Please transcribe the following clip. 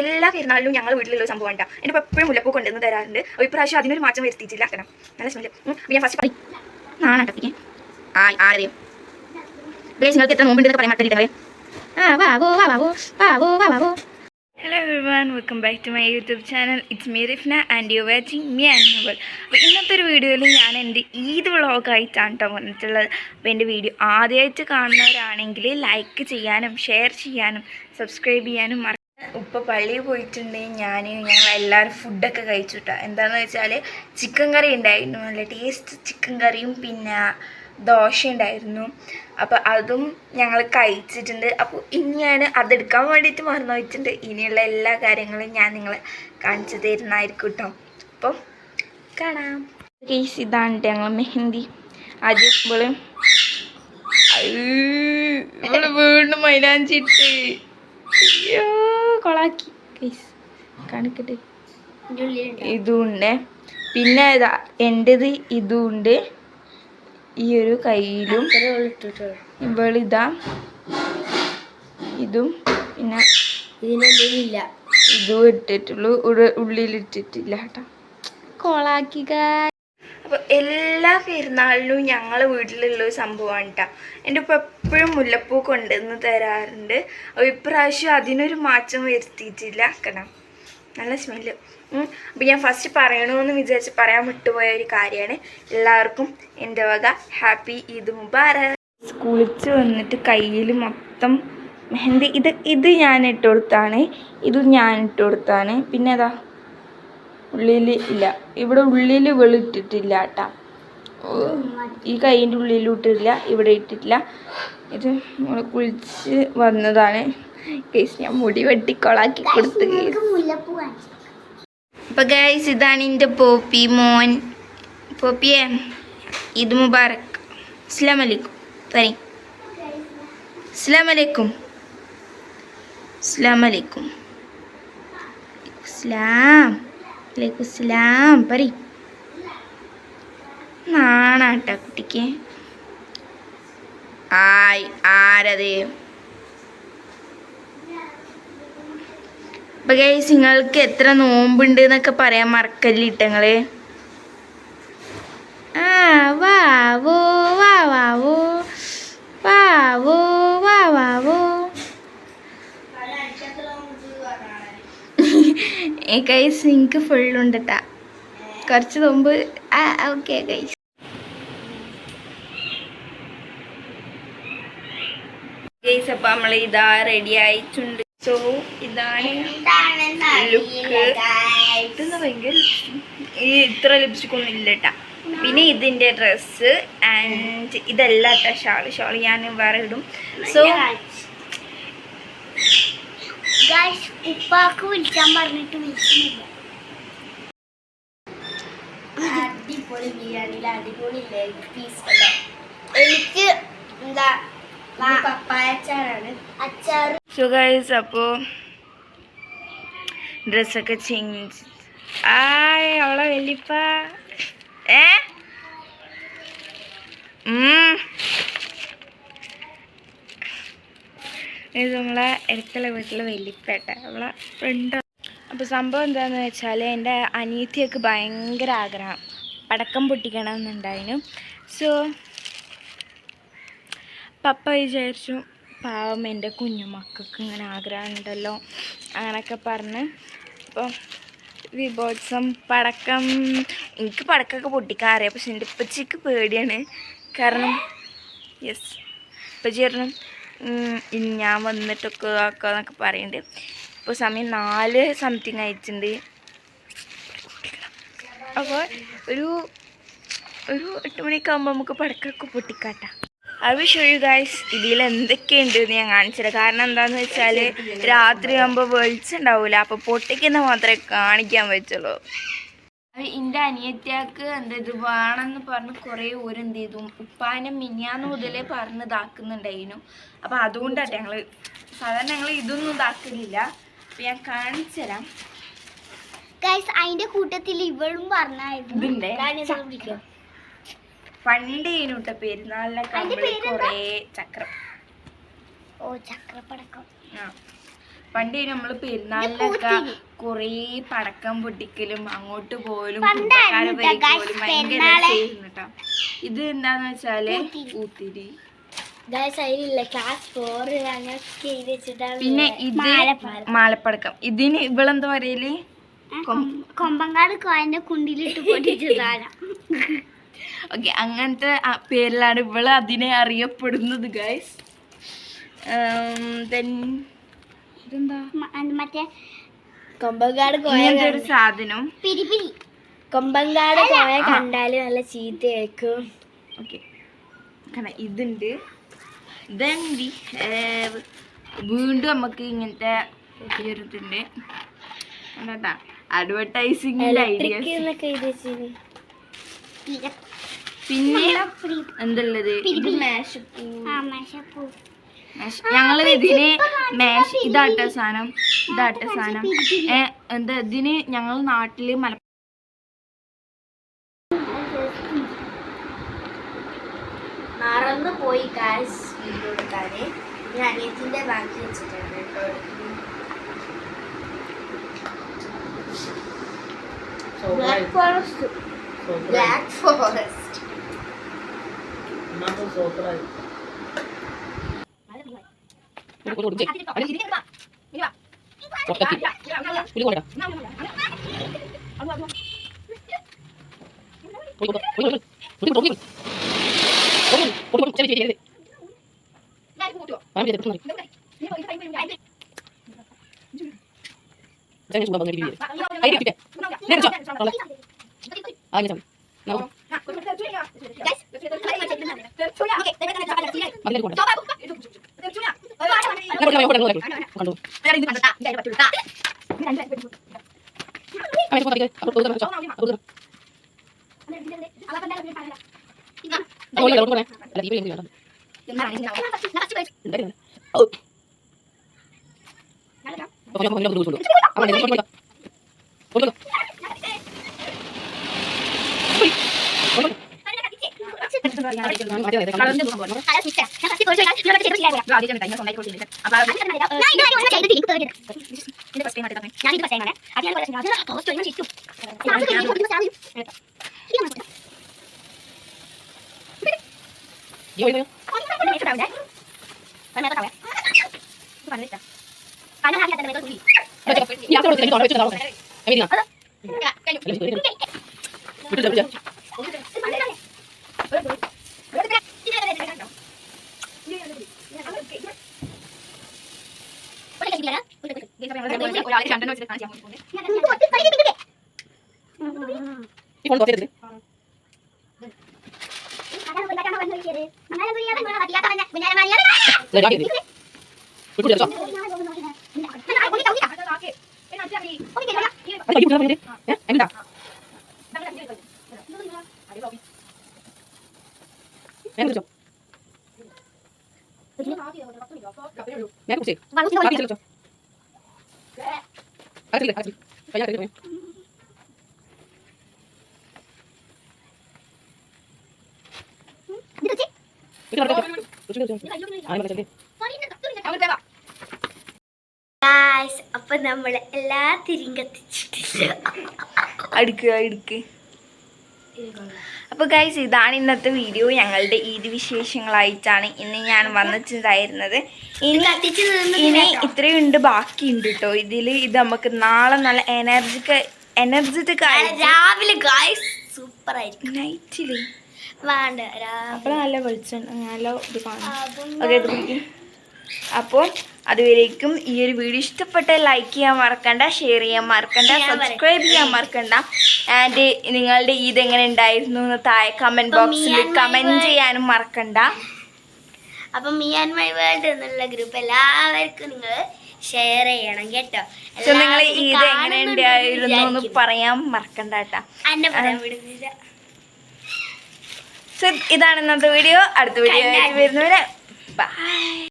എല്ലാ പെരുന്നാളിലും ഞങ്ങൾ വീട്ടിലുള്ള സംഭവം ഉണ്ടാ എൻ്റെ എപ്പോഴും മുല്ലപ്പൂ കൊണ്ടുവന്ന് തരാറുണ്ട്. അപ്പോൾ ഇപ്രാവശ്യം അതിനൊരു മാറ്റം വരുത്തിയിട്ടില്ല. ആക്കണം നല്ല സ്മെല്ല്. ഞാൻ ഫസ്റ്റ് പറയും നാണട്ടപ്പിക്ക് ആരെയും നിങ്ങൾക്ക് എത്ര നോമ്പുണ്ടെന്ന് പറയാൻ മാറ്റില്ലേ. Hello everyone, welcome back to my YouTube channel. It's me Rifna and you're watching me Annual. അപ്പോൾ ഇന്നത്തെ ഒരു വീഡിയോയിൽ ഞാൻ എൻ്റെ ഈദ് വ്ളോഗായിട്ടാണ് കേട്ടോ വന്നിട്ടുള്ളത്. അപ്പോൾ എൻ്റെ വീഡിയോ ആദ്യമായിട്ട് കാണുന്നവരാണെങ്കിൽ ലൈക്ക് ചെയ്യാനും ഷെയർ ചെയ്യാനും സബ്സ്ക്രൈബ് ചെയ്യാനും ഉപ്പ പള്ളിയിൽ പോയിട്ടുണ്ടെങ്കിൽ ഞങ്ങൾ എല്ലാവരും ഫുഡൊക്കെ കഴിച്ചുട്ടാ. എന്താണെന്ന് വെച്ചാൽ ചിക്കൻ കറി ഉണ്ടായിരുന്നു, നല്ല ടേസ്റ്റ് ചിക്കൻ കറിയും പിന്നെ ദോശ ഉണ്ടായിരുന്നു. അപ്പോൾ അതും ഞങ്ങൾ കഴിച്ചിട്ടുണ്ട്. അപ്പോൾ ഇനി ഞാൻ അതെടുക്കാൻ വേണ്ടിയിട്ട് മറന്നു വെച്ചിട്ടുണ്ട്. ഇനിയുള്ള എല്ലാ കാര്യങ്ങളും ഞാൻ നിങ്ങളെ കാണിച്ചു തരുന്നതായിരിക്കും കേട്ടോ. അപ്പം കാണാം. കേസ് ഇതാണ് ഞങ്ങൾ മെഹന്തി. ആദ്യം ഇവള് വീണ്ടും മൈലാഞ്ചിട്ട് അയ്യോ കൊളാക്കി കേസ് കാണിക്കട്ടെ. ഇതുണ്ട്, പിന്നെ ഇതാ എൻ്റെത് ഇതുണ്ട് ഈ ഒരു കയ്യിലും. ഇവളിതാ ഇതും പിന്നെ ഇതിനുള്ളിലില്ല, ഇതും ഇട്ടിട്ടുള്ളൂ, ഉള്ളിലിട്ടിട്ടില്ല കേട്ടോ. കൊളാക്കിക. അപ്പോൾ എല്ലാ പെരുന്നാളിലും ഞങ്ങൾ വീട്ടിലുള്ളൊരു സംഭവമാണ് കേട്ടോ. എൻ്റെ ഉപ്പ എപ്പോഴും മുല്ലപ്പൂ കൊണ്ടുവന്ന് തരാറുണ്ട്. അപ്പോൾ ഇപ്രാവശ്യം അതിനൊരു മാറ്റം വരുത്തിയിട്ടില്ല. കാരണം നല്ല സ്മെല്ല്. അപ്പോൾ ഞാൻ ഫസ്റ്റ് പറയണമെന്ന് വിചാരിച്ച് പറയാൻ വിട്ടുപോയ ഒരു കാര്യമാണ്. എല്ലാവർക്കും എൻ്റെ വക ഹാപ്പി ഈദ് മുബാറക്. കുളിച്ച് വന്നിട്ട് കയ്യിൽ മൊത്തം മെഹന്തി. ഇത് ഞാൻ ഇട്ട് കൊടുത്താണ്, ഇതും ഞാൻ ഇട്ട് കൊടുത്താണ്. പിന്നെ അതാ ഉള്ളിൽ ഇല്ല, ഇവിടെ ഉള്ളിൽ വെളിട്ടിട്ടില്ല കേട്ടാ. ഈ കൈയിൻ്റെ ഉള്ളിലും ഇട്ടിട്ടില്ല, ഇവിടെ ഇട്ടിട്ടില്ല. ഇത് നമ്മൾ കുളിച്ച് വന്നതാണ് കേസ്. ഞാൻ മുടി വെട്ടിക്കൊളാക്കി കൊടുത്ത് കേസ്. അപ്പോൾ ഗൈസ് ഇതാണ് എൻ്റെ പോപ്പി മോൻ. പോപ്പിയെ ഈദ് മുബാറക്. അസ്സലാമു അലൈക്കും പറയും. അസ്സലാമു അലൈക്കും. അസ്സലാമു അലൈക്കും. അസ്സലാം അലൈക്കും അസ്സലാം പറയും. നാണാട്ടാ കുട്ടിക്ക്. ആരത്? അപ്പോൾ ഗൈസ് നിങ്ങൾക്ക് എത്ര നോമ്പുണ്ട് എന്നൊക്കെ പറയാൻ മറക്കല്ലിട്ട് നിങ്ങള്. വാവോ വാവോ വാവോ വാവോ. ഗൈസ് നിങ്ങൾക്ക് ഫുള്ളുണ്ട് കേട്ടാ, കുറച്ച് നോമ്പ്. Okay guys. ഗൈസ് അപ്പോൾ നമ്മൾ ഇതാ റെഡി ആയിട്ടുണ്ട്. സോ ഇതാണ് ലുക്ക്. ഇതെന്താ ഭയങ്കര ഇത്ര ലിപ്സ്റ്റിക് ഒന്നും ഇല്ല കേട്ടാ. പിന്നെ ഇതിൻ്റെ ഡ്രസ്സ് ആൻഡ് ഇതല്ല കേട്ടോ ഷാള് ഞാൻ വേറെ ഇടും. സോ ഉപ്പാക്ക് വിളിക്കാൻ പറഞ്ഞിട്ട് വിളിക്കുന്നില്ല. അടിപൊളി ബിരിയാണിയിൽ അടിപൊളി ലെഗ് പീസ് അല്ലേ. എനിക്ക് എന്താ പപ്പായ അച്ചാറാണ് അച്ചാർ. സോ ഗൈസ് അപ്പോൾ ഡ്രസ്സൊക്കെ ചേഞ്ച്. അവളെ വലിപ്പ ഇത് നമ്മളെ ഇടയ്ക്കുള്ള വീട്ടിലെ വലിപ്പേട്ട അവളെ ഫ്രണ്ട്. അപ്പോൾ സംഭവം എന്താണെന്ന് വെച്ചാൽ എൻ്റെ അനിയത്തിയൊക്കെ ഭയങ്കര ആഗ്രഹം പടക്കം പൊട്ടിക്കണം എന്നുണ്ടായിരുന്നു. സോ പപ്പ വിചാരിച്ചു പാവം എൻ്റെ കുഞ്ഞുമക്കൾക്ക് ഇങ്ങനെ ആഗ്രഹം ഉണ്ടല്ലോ അങ്ങനെയൊക്കെ പറഞ്ഞ്. അപ്പോൾ വിഭോത്സം പടക്കം, എനിക്ക് പടക്കമൊക്കെ പൊട്ടിക്കാൻ അറിയാം, പക്ഷെ എൻ്റെ ഉപ്പച്ചിക്ക് പേടിയാണ്. കാരണം യെസ് ഉപ്പച്ചി പറഞ്ഞു ഞാൻ വന്നിട്ടൊക്കെ ആക്കാന്നൊക്കെ പറയുന്നുണ്ട്. ഇപ്പോൾ സമയം 4 സംതിങ് ആയിട്ടുണ്ട്. അപ്പോൾ ഒരു 8 മണിയൊക്കെ ആകുമ്പോൾ നമുക്ക് പടക്കമൊക്കെ പൊട്ടിക്കാട്ടാം. I will show you guys ഇതിൽ എന്തൊക്കെയുണ്ട് എന്ന് ഞാൻ കാണിച്ചില്ല. കാരണം എന്താണെന്ന് വെച്ചാൽ രാത്രി ആകുമ്പോൾ വെളിച്ചുണ്ടാവില്ല, അപ്പോൾ പൊട്ടിക്കുന്ന മാത്രമേ കാണിക്കാൻ പറ്റുള്ളൂ. എൻ്റെ അനിയത്തിയാൾക്ക് ഇത് വേണമെന്ന് പറഞ്ഞ് കുറേ എന്ത് ചെയ്തു ഉപ്പാനെ മിനിയാന്ന് മുതലേ പറഞ്ഞ് ഇതാക്കുന്നുണ്ടായിരുന്നു. അപ്പോൾ അതുകൊണ്ടാട്ടെ ഞങ്ങൾ സാധാരണ ഇതൊന്നും ഇതാക്കലില്ല. അപ്പോൾ ഞാൻ കാണിച്ചു തരാം ഗൈസ്. അതിൻ്റെ കൂട്ടത്തിൽ ഇവളും പറഞ്ഞായിരുന്നു പണ്ട് ഇതിനൂട്ട പെരുന്നാളിനൊക്കെ കുറേ ചക്രം. ചക്രപ്പടക്കം. പണ്ട് നമ്മള് പെരുന്നാളിനൊക്കെ കൊറേ പടക്കം പൊട്ടിക്കലും അങ്ങോട്ട് പോലും കുടുംബക്കാരെ പോലും ഭയങ്കര രസമായിരുന്നു കേട്ടോ. ഇത് എന്താന്ന് വെച്ചാല് ഊത്തിരി. പിന്നെ ഇത് മാലപ്പടക്കം. ഇതിന് ഇവളെന്താ പറയല്? കൊമ്പങ്കാട് കോയന്റെ കുണ്ടിലിട്ട് പൊട്ടിച്ചതാണ്. ഓക്കെ, അങ്ങനത്തെ പേരിലാണ് ഇവള് അതിനെ അറിയപ്പെടുന്നത് ഗൈസ്. ഇതെന്താ മറ്റേ കൊമ്പങ്കാട് കോയ ഒരു സാധനം. പിരിപിരി. കൊമ്പങ്കാട് കോയ കണ്ടാല് നല്ല ചീത്ത കേൾക്കും. ഓക്കെ, ഇതുണ്ട്. വീണ്ടും നമുക്ക് ഇങ്ങനത്തെ ഇതുണ്ട് കേട്ടാ. അഡ്വർടൈസിംഗിന്റെ ഐഡിയാസ്. പിന്നെ എന്തുള്ളത്? ഞങ്ങള് ഇതിന് ഇതാട്ട സാധനം എന്താ ഇതിന് ഞങ്ങൾ നാട്ടില് മറന്നു പോയി കാശ് കൊടുക്കാന്. ഞാൻ അനിയത്തിന്റെ ബാക്കി വെച്ചിട്ടുണ്ട് കേട്ടോ. Black forest. അപ്പൊ നമ്മള് എല്ലാ തിരിയും കത്തിച്ചിട്ടില്ല. അടുക്ക്. അപ്പോൾ ഗൈസ്, ഇതാണ് ഇന്നത്തെ വീഡിയോ. ഞങ്ങളുടെ ഈദ് വിശേഷങ്ങളായിട്ടാണ് ഇന്ന് ഞാൻ വന്നിട്ടുണ്ടായിരുന്നത്. ഇനി ഇത്രയുണ്ട്, ബാക്കിയുണ്ട് കേട്ടോ ഇതിൽ. ഇത് നമുക്ക് നാളെ നല്ല എനർജറ്റിക് രാവിലെ ഗൈസ് സൂപ്പർ ആയിരിക്കും. നൈറ്റില് വേണ്ട, അപ്പോൾ നല്ല വെളിച്ചം നല്ല ഇത് കാണും. ഓക്കെ, ഇത് പിടിക്കും. അപ്പോൾ അതുവരേക്കും ഈ ഒരു വീഡിയോ ഇഷ്ടപ്പെട്ട ലൈക്ക് ചെയ്യാൻ മറക്കണ്ട, ഷെയർ ചെയ്യാൻ മറക്കണ്ട, സബ്സ്ക്രൈബ് ചെയ്യാൻ മറക്കണ്ട. ആൻഡ് നിങ്ങളുടെ ഈദ് എങ്ങനെ ഉണ്ടായിരുന്നു എന്ന് താഴെ കമൻറ്റ് ബോക്സിൽ കമൻറ്റ് ചെയ്യാനും മറക്കണ്ട. അപ്പം മീ ആൻഡ് മൈ വേൾഡ് എന്നുള്ള ഗ്രൂപ്പ് എല്ലാവർക്കും നിങ്ങൾ ഷെയർ ചെയ്യണം കേട്ടോ. നിങ്ങൾ ഈദ് എങ്ങനെ ഉണ്ടായിരുന്നു എന്ന് പറയാൻ മറക്കണ്ട കേട്ടോ. സോ ഇതാണ് ഇന്നത്തെ വീഡിയോ. അടുത്ത വീഡിയോ വരുന്നവരെ ബൈ.